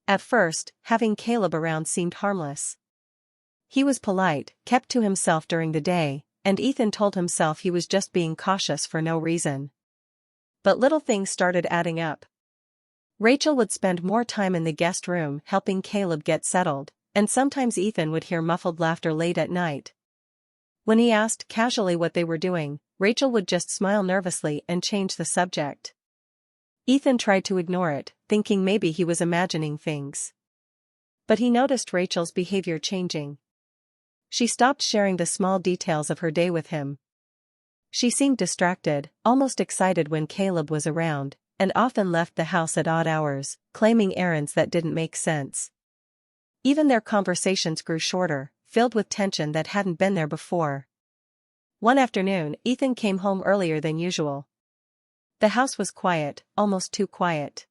At first, having Caleb around seemed harmless. He was polite, kept to himself during the day, and Ethan told himself he was just being cautious for no reason. But little things started adding up. Rachel would spend more time in the guest room helping Caleb get settled, and sometimes Ethan would hear muffled laughter late at night. When he asked casually what they were doing, Rachel would just smile nervously and change the subject. Ethan tried to ignore it, thinking maybe he was imagining things. But he noticed Rachel's behavior changing. She stopped sharing the small details of her day with him. She seemed distracted, almost excited when Caleb was around, and often left the house at odd hours, claiming errands that didn't make sense. Even their conversations grew shorter, filled with tension that hadn't been there before. One afternoon, Ethan came home earlier than usual. The house was quiet, almost too quiet.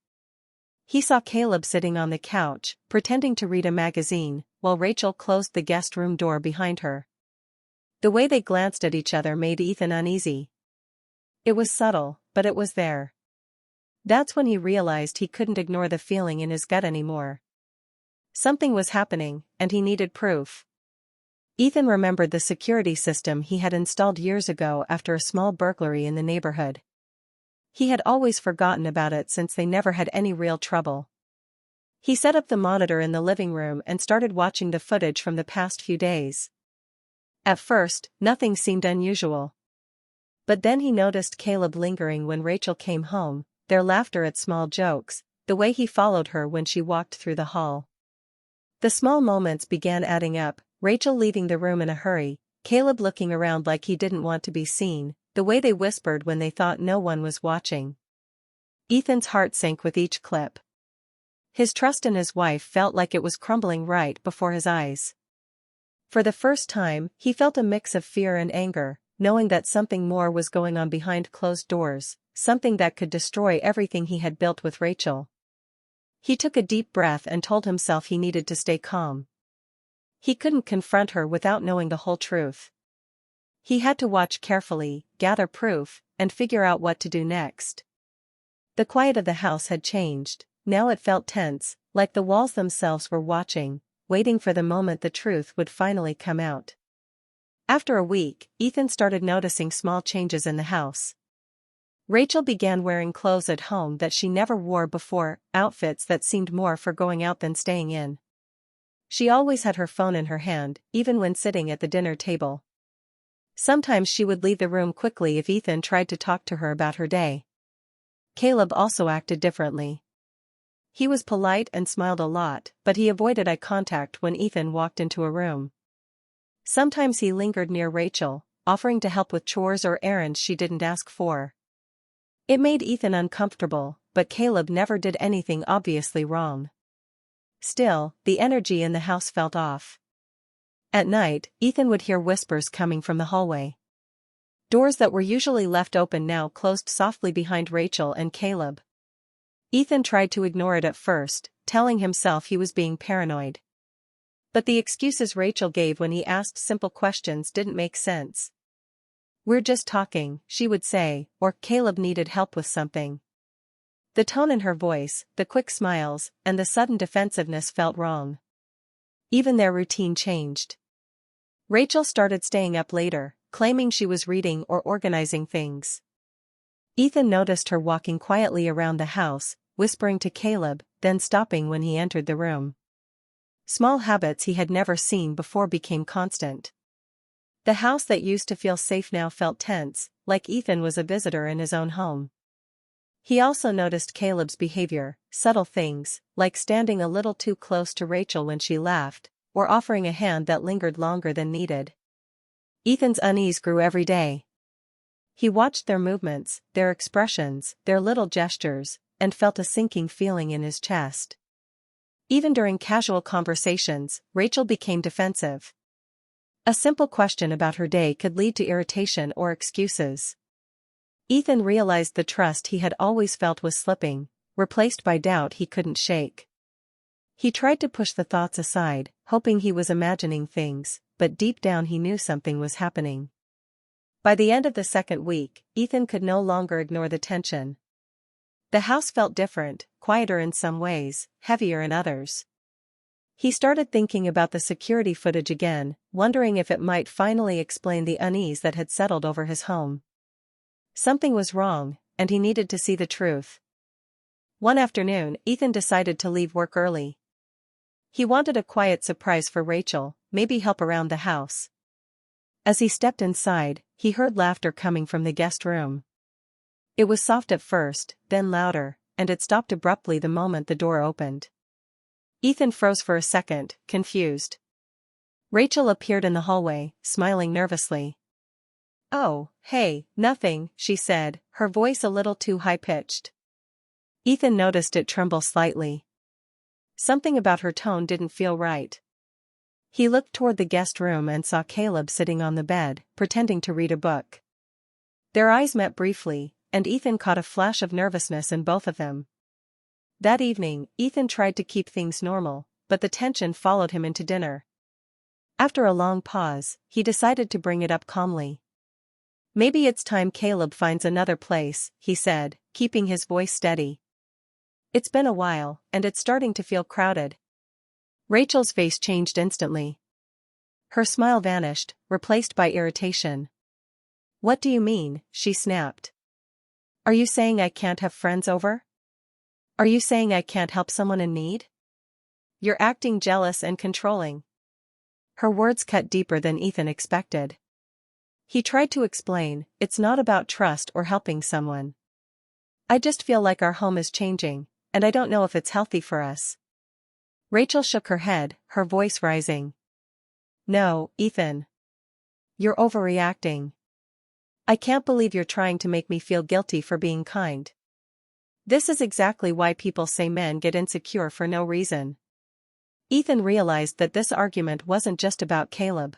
He saw Caleb sitting on the couch, pretending to read a magazine, while Rachel closed the guest room door behind her. The way they glanced at each other made Ethan uneasy. It was subtle, but it was there. That's when he realized he couldn't ignore the feeling in his gut anymore. Something was happening, and he needed proof. Ethan remembered the security system he had installed years ago after a small burglary in the neighborhood. He had always forgotten about it since they never had any real trouble. He set up the monitor in the living room and started watching the footage from the past few days. At first, nothing seemed unusual. But then he noticed Caleb lingering when Rachel came home, their laughter at small jokes, the way he followed her when she walked through the hall. The small moments began adding up, Rachel leaving the room in a hurry, Caleb looking around like he didn't want to be seen, the way they whispered when they thought no one was watching. Ethan's heart sank with each clip. His trust in his wife felt like it was crumbling right before his eyes. For the first time, he felt a mix of fear and anger, knowing that something more was going on behind closed doors, something that could destroy everything he had built with Rachel. He took a deep breath and told himself he needed to stay calm. He couldn't confront her without knowing the whole truth. He had to watch carefully, gather proof, and figure out what to do next. The quiet of the house had changed, now it felt tense, like the walls themselves were watching, waiting for the moment the truth would finally come out. After a week, Ethan started noticing small changes in the house. Rachel began wearing clothes at home that she never wore before, outfits that seemed more for going out than staying in. She always had her phone in her hand, even when sitting at the dinner table. Sometimes she would leave the room quickly if Ethan tried to talk to her about her day. Caleb also acted differently. He was polite and smiled a lot, but he avoided eye contact when Ethan walked into a room. Sometimes he lingered near Rachel, offering to help with chores or errands she didn't ask for. It made Ethan uncomfortable, but Caleb never did anything obviously wrong. Still, the energy in the house felt off. At night, Ethan would hear whispers coming from the hallway. Doors that were usually left open now closed softly behind Rachel and Caleb. Ethan tried to ignore it at first, telling himself he was being paranoid. But the excuses Rachel gave when he asked simple questions didn't make sense. "We're just talking," she would say, or Caleb needed help with something. The tone in her voice, the quick smiles, and the sudden defensiveness felt wrong. Even their routine changed. Rachel started staying up later, claiming she was reading or organizing things. Ethan noticed her walking quietly around the house, whispering to Caleb, then stopping when he entered the room. Small habits he had never seen before became constant. The house that used to feel safe now felt tense, like Ethan was a visitor in his own home. He also noticed Caleb's behavior, subtle things, like standing a little too close to Rachel when she laughed, or offering a hand that lingered longer than needed. Ethan's unease grew every day. He watched their movements, their expressions, their little gestures, and felt a sinking feeling in his chest. Even during casual conversations, Rachel became defensive. A simple question about her day could lead to irritation or excuses. Ethan realized the trust he had always felt was slipping, replaced by doubt he couldn't shake. He tried to push the thoughts aside, hoping he was imagining things, but deep down he knew something was happening. By the end of the second week, Ethan could no longer ignore the tension. The house felt different, quieter in some ways, heavier in others. He started thinking about the security footage again, wondering if it might finally explain the unease that had settled over his home. Something was wrong, and he needed to see the truth. One afternoon, Ethan decided to leave work early. He wanted a quiet surprise for Rachel, maybe help around the house. As he stepped inside, he heard laughter coming from the guest room. It was soft at first, then louder, and it stopped abruptly the moment the door opened. Ethan froze for a second, confused. Rachel appeared in the hallway, smiling nervously. "Oh, hey, nothing," she said, her voice a little too high-pitched. Ethan noticed it tremble slightly. Something about her tone didn't feel right. He looked toward the guest room and saw Caleb sitting on the bed, pretending to read a book. Their eyes met briefly, and Ethan caught a flash of nervousness in both of them. That evening, Ethan tried to keep things normal, but the tension followed him into dinner. After a long pause, he decided to bring it up calmly. "Maybe it's time Caleb finds another place," he said, keeping his voice steady. "It's been a while, and it's starting to feel crowded." Rachel's face changed instantly. Her smile vanished, replaced by irritation. "What do you mean?" she snapped. "Are you saying I can't have friends over? Are you saying I can't help someone in need? You're acting jealous and controlling." Her words cut deeper than Ethan expected. He tried to explain, "It's not about trust or helping someone. I just feel like our home is changing, and I don't know if it's healthy for us." Rachel shook her head, her voice rising. "No, Ethan. You're overreacting. I can't believe you're trying to make me feel guilty for being kind. This is exactly why people say men get insecure for no reason." Ethan realized that this argument wasn't just about Caleb.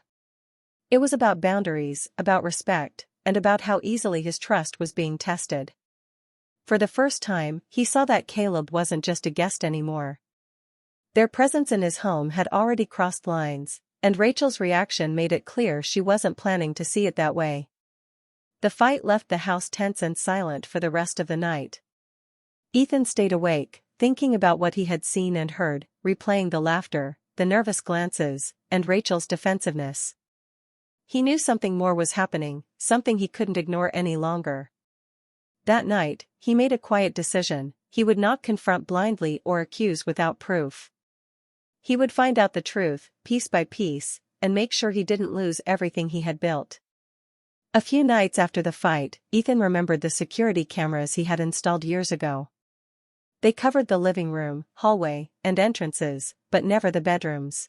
It was about boundaries, about respect, and about how easily his trust was being tested. For the first time, he saw that Caleb wasn't just a guest anymore. Their presence in his home had already crossed lines, and Rachel's reaction made it clear she wasn't planning to see it that way. The fight left the house tense and silent for the rest of the night. Ethan stayed awake, thinking about what he had seen and heard, replaying the laughter, the nervous glances, and Rachel's defensiveness. He knew something more was happening, something he couldn't ignore any longer. That night, he made a quiet decision: he would not confront blindly or accuse without proof. He would find out the truth, piece by piece, and make sure he didn't lose everything he had built. A few nights after the fight, Ethan remembered the security cameras he had installed years ago. They covered the living room, hallway, and entrances, but never the bedrooms.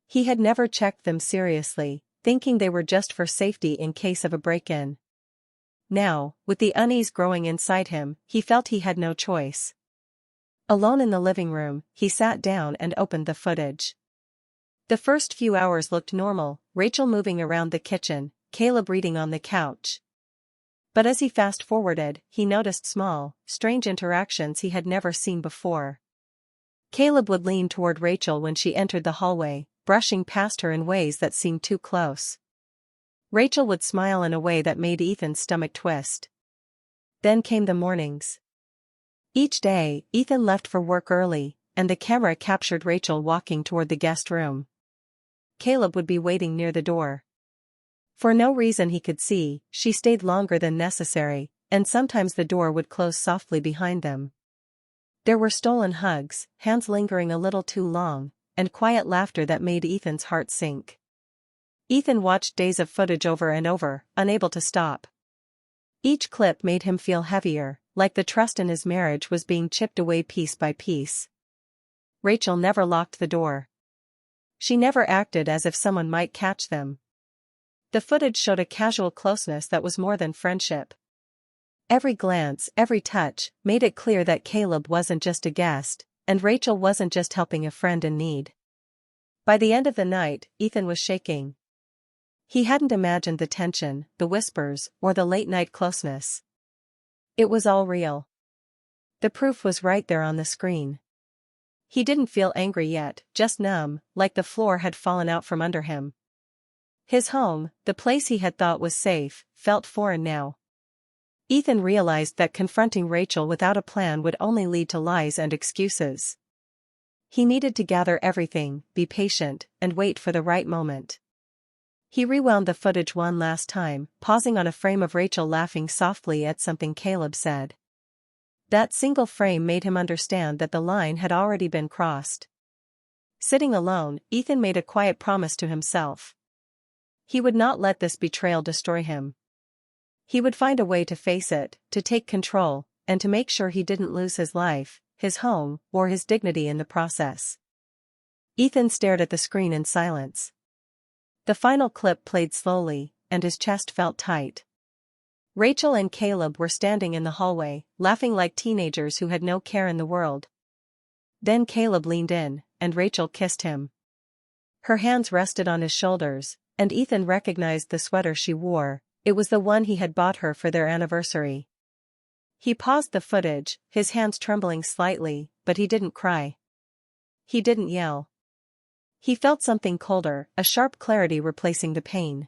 He had never checked them seriously, thinking they were just for safety in case of a break-in. Now, with the unease growing inside him, he felt he had no choice. Alone in the living room, he sat down and opened the footage. The first few hours looked normal, Rachel moving around the kitchen, Caleb reading on the couch. But as he fast-forwarded, he noticed small, strange interactions he had never seen before. Caleb would lean toward Rachel when she entered the hallway, brushing past her in ways that seemed too close. Rachel would smile in a way that made Ethan's stomach twist. Then came the mornings. Each day, Ethan left for work early, and the camera captured Rachel walking toward the guest room. Caleb would be waiting near the door. For no reason he could see, she stayed longer than necessary, and sometimes the door would close softly behind them. There were stolen hugs, hands lingering a little too long, and quiet laughter that made Ethan's heart sink. Ethan watched days of footage over and over, unable to stop. Each clip made him feel heavier, like the trust in his marriage was being chipped away piece by piece. Rachel never locked the door. She never acted as if someone might catch them. The footage showed a casual closeness that was more than friendship. Every glance, every touch, made it clear that Caleb wasn't just a guest, and Rachel wasn't just helping a friend in need. By the end of the night, Ethan was shaking. He hadn't imagined the tension, the whispers, or the late-night closeness. It was all real. The proof was right there on the screen. He didn't feel angry yet, just numb, like the floor had fallen out from under him. His home, the place he had thought was safe, felt foreign now. Ethan realized that confronting Rachel without a plan would only lead to lies and excuses. He needed to gather everything, be patient, and wait for the right moment. He rewound the footage one last time, pausing on a frame of Rachel laughing softly at something Caleb said. That single frame made him understand that the line had already been crossed. Sitting alone, Ethan made a quiet promise to himself. He would not let this betrayal destroy him. He would find a way to face it, to take control, and to make sure he didn't lose his life, his home, or his dignity in the process. Ethan stared at the screen in silence. The final clip played slowly, and his chest felt tight. Rachel and Caleb were standing in the hallway, laughing like teenagers who had no care in the world. Then Caleb leaned in, and Rachel kissed him. Her hands rested on his shoulders, and Ethan recognized the sweater she wore. It was the one he had bought her for their anniversary. He paused the footage, his hands trembling slightly, but he didn't cry. He didn't yell. He felt something colder, a sharp clarity replacing the pain.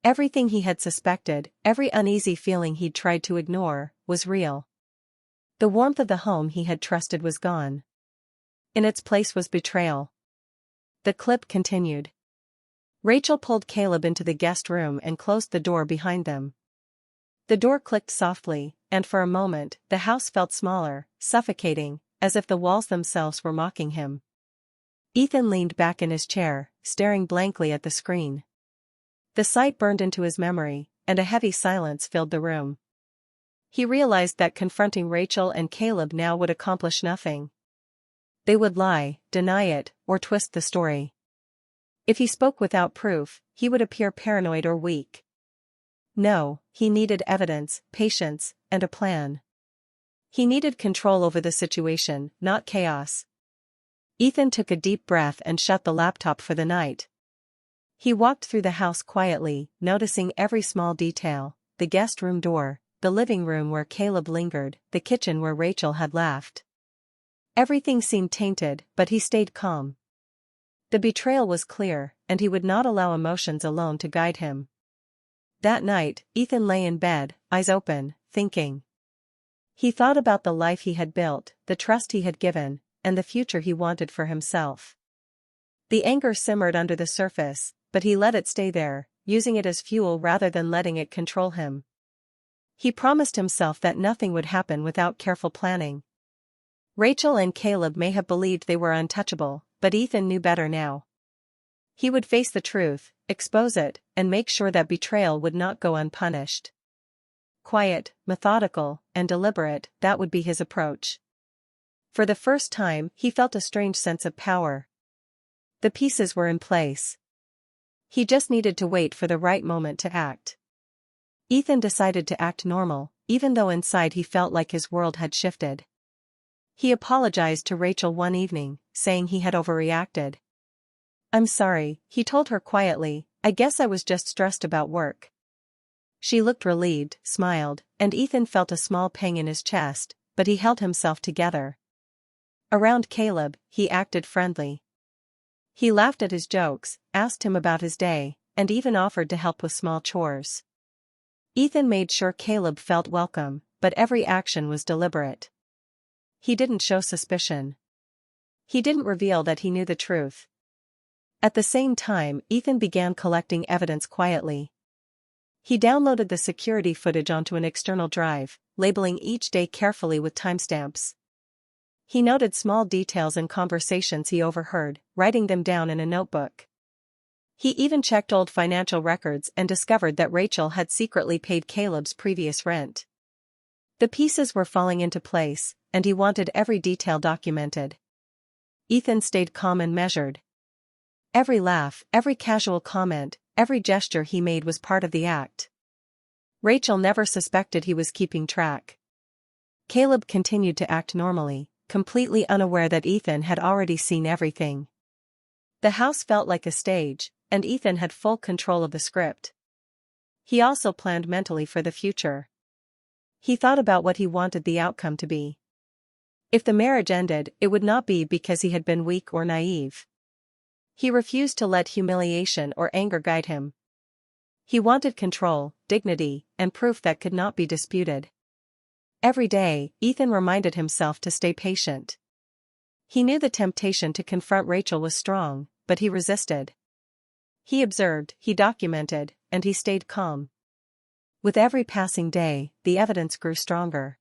Everything he had suspected, every uneasy feeling he'd tried to ignore, was real. The warmth of the home he had trusted was gone. In its place was betrayal. The clip continued. Rachel pulled Caleb into the guest room and closed the door behind them. The door clicked softly, and for a moment, the house felt smaller, suffocating, as if the walls themselves were mocking him. Ethan leaned back in his chair, staring blankly at the screen. The sight burned into his memory, and a heavy silence filled the room. He realized that confronting Rachel and Caleb now would accomplish nothing. They would lie, deny it, or twist the story. If he spoke without proof, he would appear paranoid or weak. No, he needed evidence, patience, and a plan. He needed control over the situation, not chaos. Ethan took a deep breath and shut the laptop for the night. He walked through the house quietly, noticing every small detail: the guest room door, the living room where Caleb lingered, the kitchen where Rachel had laughed. Everything seemed tainted, but he stayed calm. The betrayal was clear, and he would not allow emotions alone to guide him. That night, Ethan lay in bed, eyes open, thinking. He thought about the life he had built, the trust he had given, and the future he wanted for himself. The anger simmered under the surface, but he let it stay there, using it as fuel rather than letting it control him. He promised himself that nothing would happen without careful planning. Rachel and Caleb may have believed they were untouchable, but Ethan knew better now. He would face the truth, expose it, and make sure that betrayal would not go unpunished. Quiet, methodical, and deliberate, that would be his approach. For the first time, he felt a strange sense of power. The pieces were in place. He just needed to wait for the right moment to act. Ethan decided to act normal, even though inside he felt like his world had shifted. He apologized to Rachel one evening, saying he had overreacted. "I'm sorry," he told her quietly, "I guess I was just stressed about work." She looked relieved, smiled, and Ethan felt a small pang in his chest, but he held himself together. Around Caleb, he acted friendly. He laughed at his jokes, asked him about his day, and even offered to help with small chores. Ethan made sure Caleb felt welcome, but every action was deliberate. He didn't show suspicion. He didn't reveal that he knew the truth. At the same time, Ethan began collecting evidence quietly. He downloaded the security footage onto an external drive, labeling each day carefully with timestamps. He noted small details and conversations he overheard, writing them down in a notebook. He even checked old financial records and discovered that Rachel had secretly paid Caleb's previous rent. The pieces were falling into place, and he wanted every detail documented. Ethan stayed calm and measured. Every laugh, every casual comment, every gesture he made was part of the act. Rachel never suspected he was keeping track. Caleb continued to act normally, completely unaware that Ethan had already seen everything. The house felt like a stage, and Ethan had full control of the script. He also planned mentally for the future. He thought about what he wanted the outcome to be. If the marriage ended, it would not be because he had been weak or naive. He refused to let humiliation or anger guide him. He wanted control, dignity, and proof that could not be disputed. Every day, Ethan reminded himself to stay patient. He knew the temptation to confront Rachel was strong, but he resisted. He observed, he documented, and he stayed calm. With every passing day, the evidence grew stronger.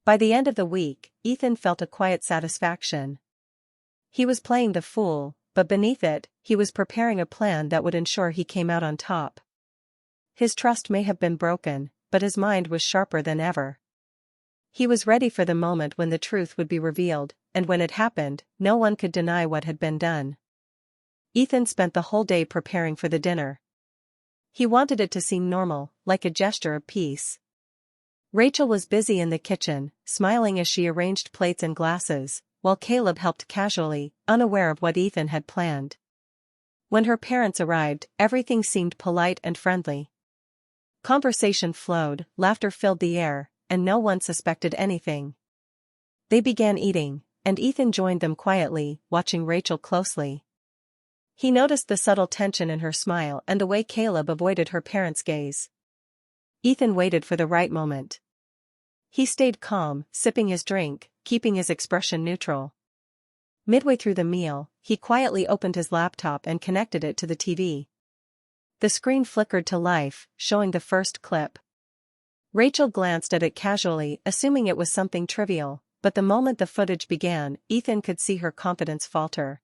By the end of the week, Ethan felt a quiet satisfaction. He was playing the fool, but beneath it, he was preparing a plan that would ensure he came out on top. His trust may have been broken, but his mind was sharper than ever. He was ready for the moment when the truth would be revealed, and when it happened, no one could deny what had been done. Ethan spent the whole day preparing for the dinner. He wanted it to seem normal, like a gesture of peace. Rachel was busy in the kitchen, smiling as she arranged plates and glasses, while Caleb helped casually, unaware of what Ethan had planned. When her parents arrived, everything seemed polite and friendly. Conversation flowed, laughter filled the air, and no one suspected anything. They began eating, and Ethan joined them quietly, watching Rachel closely. He noticed the subtle tension in her smile and the way Caleb avoided her parents' gaze. Ethan waited for the right moment. He stayed calm, sipping his drink, keeping his expression neutral. Midway through the meal, he quietly opened his laptop and connected it to the TV. The screen flickered to life, showing the first clip. Rachel glanced at it casually, assuming it was something trivial, but the moment the footage began, Ethan could see her confidence falter.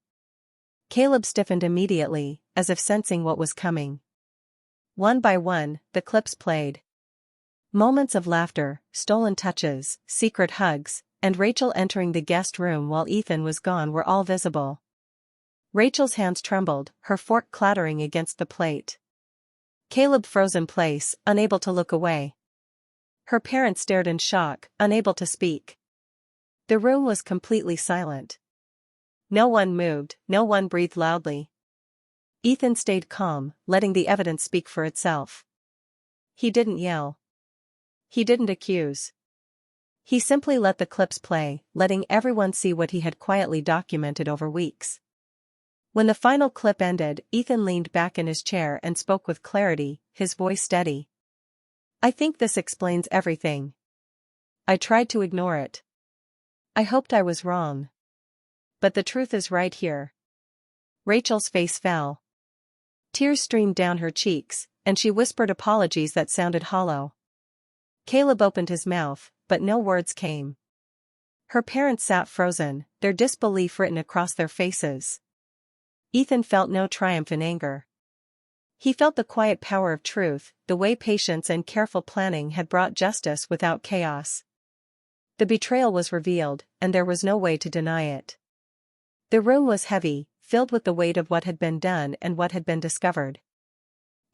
Caleb stiffened immediately, as if sensing what was coming. One by one, the clips played. Moments of laughter, stolen touches, secret hugs, and Rachel entering the guest room while Ethan was gone were all visible. Rachel's hands trembled, her fork clattering against the plate. Caleb froze in place, unable to look away. Her parents stared in shock, unable to speak. The room was completely silent. No one moved, no one breathed loudly. Ethan stayed calm, letting the evidence speak for itself. He didn't yell. He didn't accuse. He simply let the clips play, letting everyone see what he had quietly documented over weeks. When the final clip ended, Ethan leaned back in his chair and spoke with clarity, his voice steady. "I think this explains everything. I tried to ignore it. I hoped I was wrong. But the truth is right here." Rachel's face fell. Tears streamed down her cheeks, and she whispered apologies that sounded hollow. Caleb opened his mouth, but no words came. Her parents sat frozen, their disbelief written across their faces. Ethan felt no triumph in anger. He felt the quiet power of truth, the way patience and careful planning had brought justice without chaos. The betrayal was revealed, and there was no way to deny it. The room was heavy, filled with the weight of what had been done and what had been discovered.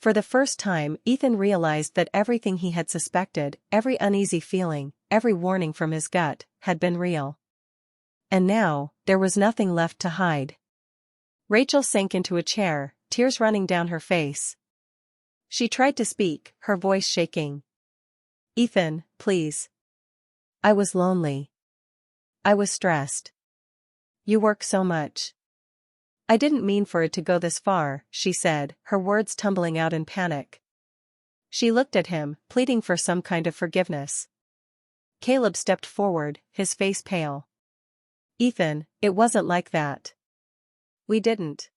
For the first time, Ethan realized that everything he had suspected, every uneasy feeling, every warning from his gut, had been real. And now, there was nothing left to hide. Rachel sank into a chair, tears running down her face. She tried to speak, her voice shaking. "Ethan, please. I was lonely. I was stressed. You work so much. I didn't mean for it to go this far," she said, her words tumbling out in panic. She looked at him, pleading for some kind of forgiveness. Caleb stepped forward, his face pale. "Ethan, it wasn't like that. We didn't."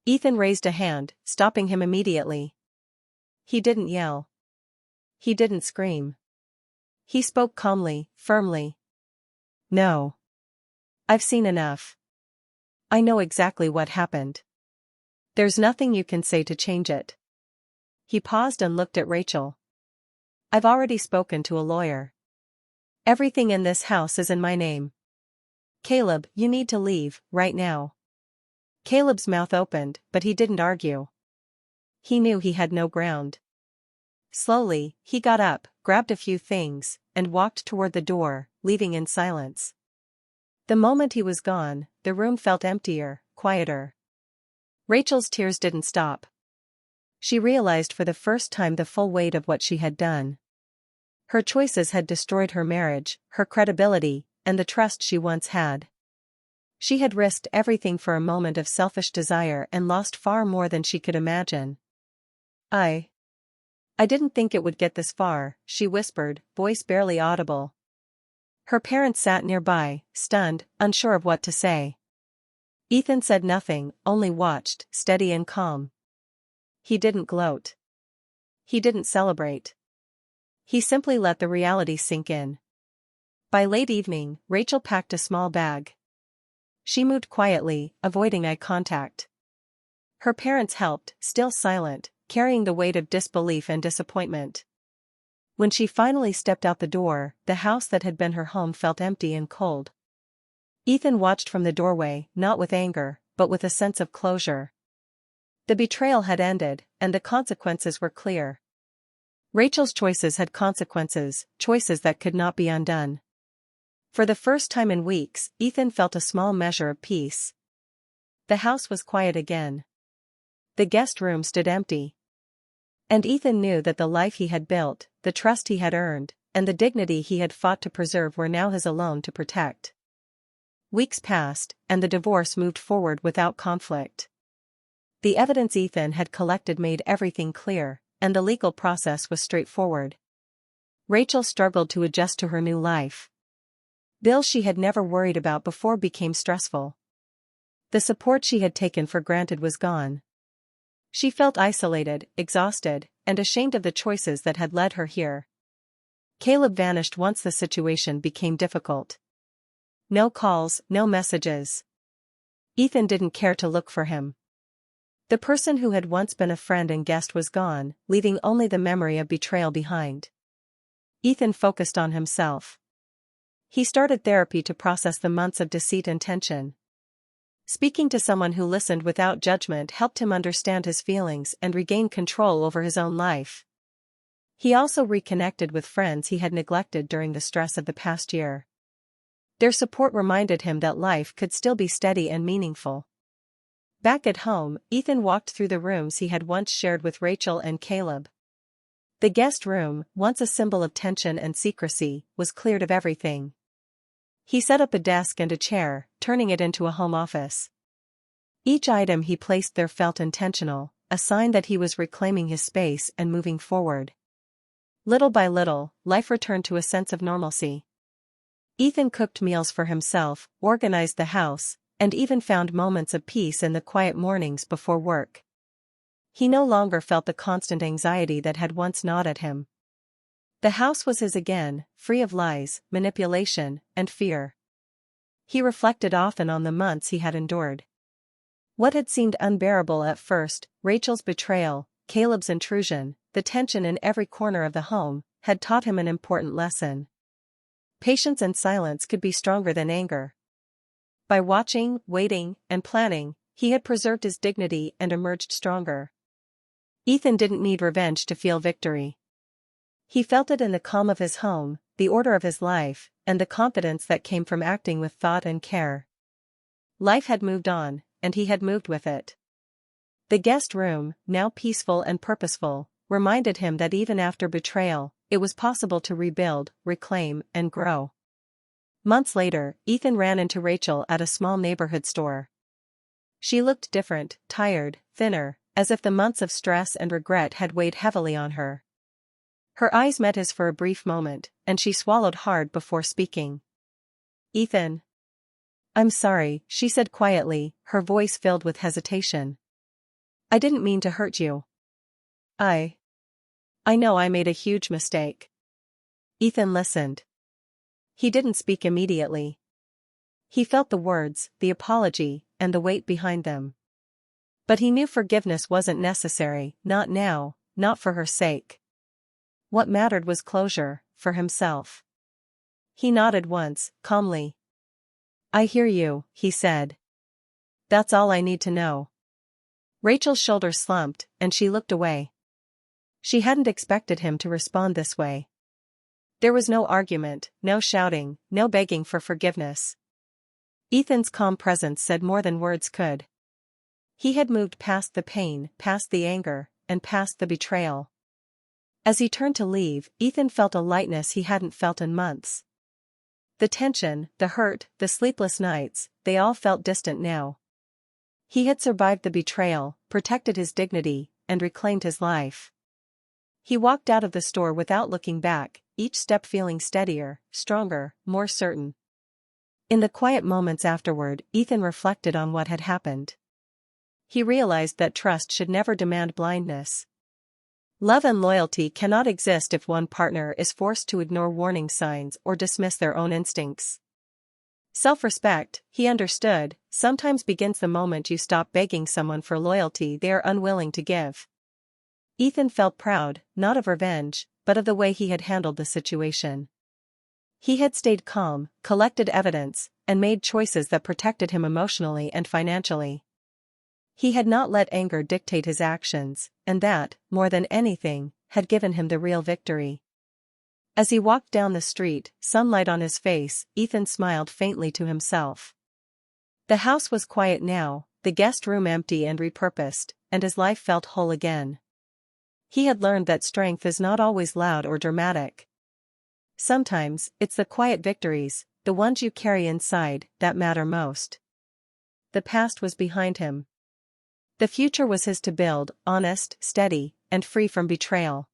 Ethan raised a hand, stopping him immediately. He didn't yell. He didn't scream. He spoke calmly, firmly. "No. I've seen enough. I know exactly what happened. There's nothing you can say to change it." He paused and looked at Rachel. "I've already spoken to a lawyer. Everything in this house is in my name. Caleb, you need to leave, right now." Caleb's mouth opened, but he didn't argue. He knew he had no ground. Slowly, he got up, grabbed a few things, and walked toward the door, leaving in silence. The moment he was gone, the room felt emptier, quieter. Rachel's tears didn't stop. She realized for the first time the full weight of what she had done. Her choices had destroyed her marriage, her credibility, and the trust she once had. She had risked everything for a moment of selfish desire and lost far more than she could imagine. I didn't think it would get this far, she whispered, voice barely audible. Her parents sat nearby, stunned, unsure of what to say. Ethan said nothing, only watched, steady and calm. He didn't gloat. He didn't celebrate. He simply let the reality sink in. By late evening, Rachel packed a small bag. She moved quietly, avoiding eye contact. Her parents helped, still silent, carrying the weight of disbelief and disappointment. When she finally stepped out the door, the house that had been her home felt empty and cold. Ethan watched from the doorway, not with anger, but with a sense of closure. The betrayal had ended, and the consequences were clear. Rachel's choices had consequences, choices that could not be undone. For the first time in weeks, Ethan felt a small measure of peace. The house was quiet again. The guest room stood empty. And Ethan knew that the life he had built, the trust he had earned, and the dignity he had fought to preserve were now his alone to protect. Weeks passed, and the divorce moved forward without conflict. The evidence Ethan had collected made everything clear, and the legal process was straightforward. Rachel struggled to adjust to her new life. Bills she had never worried about before became stressful. The support she had taken for granted was gone. She felt isolated, exhausted, and ashamed of the choices that had led her here. Caleb vanished once the situation became difficult. No calls, no messages. Ethan didn't care to look for him. The person who had once been a friend and guest was gone, leaving only the memory of betrayal behind. Ethan focused on himself. He started therapy to process the months of deceit and tension. Speaking to someone who listened without judgment helped him understand his feelings and regain control over his own life. He also reconnected with friends he had neglected during the stress of the past year. Their support reminded him that life could still be steady and meaningful. Back at home, Ethan walked through the rooms he had once shared with Rachel and Caleb. The guest room, once a symbol of tension and secrecy, was cleared of everything. He set up a desk and a chair, turning it into a home office. Each item he placed there felt intentional, a sign that he was reclaiming his space and moving forward. Little by little, life returned to a sense of normalcy. Ethan cooked meals for himself, organized the house, and even found moments of peace in the quiet mornings before work. He no longer felt the constant anxiety that had once gnawed at him. The house was his again, free of lies, manipulation, and fear. He reflected often on the months he had endured. What had seemed unbearable at first, Rachel's betrayal, Caleb's intrusion, the tension in every corner of the home, had taught him an important lesson. Patience and silence could be stronger than anger. By watching, waiting, and planning, he had preserved his dignity and emerged stronger. Ethan didn't need revenge to feel victory. He felt it in the calm of his home, the order of his life, and the confidence that came from acting with thought and care. Life had moved on, and he had moved with it. The guest room, now peaceful and purposeful, reminded him that even after betrayal, it was possible to rebuild, reclaim, and grow. Months later, Ethan ran into Rachel at a small neighborhood store. She looked different, tired, thinner, as if the months of stress and regret had weighed heavily on her. Her eyes met his for a brief moment, and she swallowed hard before speaking. "Ethan. I'm sorry," she said quietly, her voice filled with hesitation. "I didn't mean to hurt you. I know I made a huge mistake." Ethan listened. He didn't speak immediately. He felt the words, the apology, and the weight behind them. But he knew forgiveness wasn't necessary, not now, not for her sake. What mattered was closure, for himself. He nodded once, calmly. "I hear you," he said. "That's all I need to know." Rachel's shoulders slumped, and she looked away. She hadn't expected him to respond this way. There was no argument, no shouting, no begging for forgiveness. Ethan's calm presence said more than words could. He had moved past the pain, past the anger, and past the betrayal. As he turned to leave, Ethan felt a lightness he hadn't felt in months. The tension, the hurt, the sleepless nights, they all felt distant now. He had survived the betrayal, protected his dignity, and reclaimed his life. He walked out of the store without looking back, each step feeling steadier, stronger, more certain. In the quiet moments afterward, Ethan reflected on what had happened. He realized that trust should never demand blindness. Love and loyalty cannot exist if one partner is forced to ignore warning signs or dismiss their own instincts. Self-respect, he understood, sometimes begins the moment you stop begging someone for loyalty they are unwilling to give. Ethan felt proud, not of revenge, but of the way he had handled the situation. He had stayed calm, collected evidence, and made choices that protected him emotionally and financially. He had not let anger dictate his actions, and that, more than anything, had given him the real victory. As he walked down the street, sunlight on his face, Ethan smiled faintly to himself. The house was quiet now, the guest room empty and repurposed, and his life felt whole again. He had learned that strength is not always loud or dramatic. Sometimes, it's the quiet victories, the ones you carry inside, that matter most. The past was behind him. The future was his to build, honest, steady, and free from betrayal.